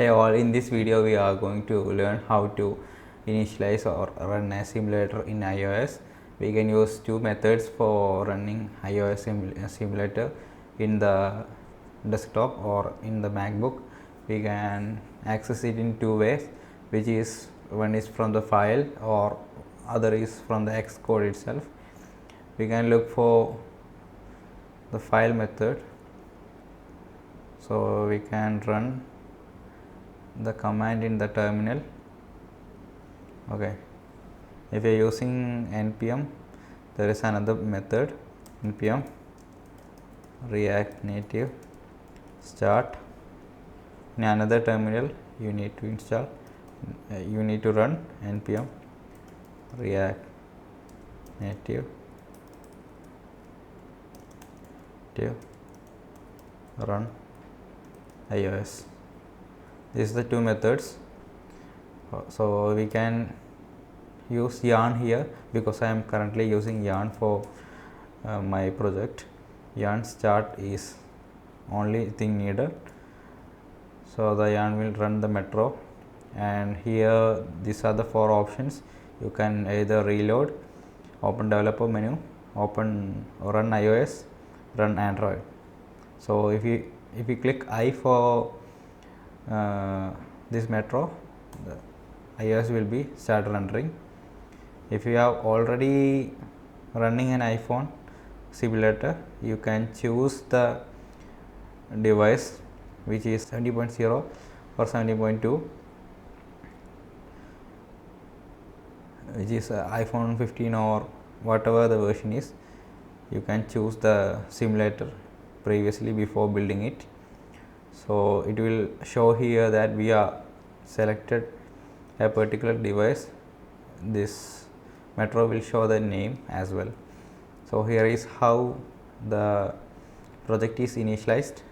Hey all, in this video we are going to learn how to initialize or run a simulator in iOS. We can use two methods for running iOS simulator in the desktop or in the MacBook. We can access it in two ways, which is one is from the file or other is from the Xcode itself. We can look for the file method, so we can run the command in the terminal. Okay, if you are using npm, there is another method, npm react native start. In another terminal you need to install, you need to run npm react native run iOS. These are the two methods. So we can use yarn here because I am currently using yarn for my project. Yarn start is only thing needed. So the yarn will run the metro, and here these are the four options. You can either reload, open developer menu, open run iOS, run Android. So if you click I for this metro, the iOS will be start rendering. If you have already running an iPhone simulator, you can choose the device which is 70.0 or 70.2, which is iPhone 15 or whatever the version is. You can choose the simulator previously before building it. So it will show here that we are selected a particular device. This metro will show the name as well. So here is how the project is initialized.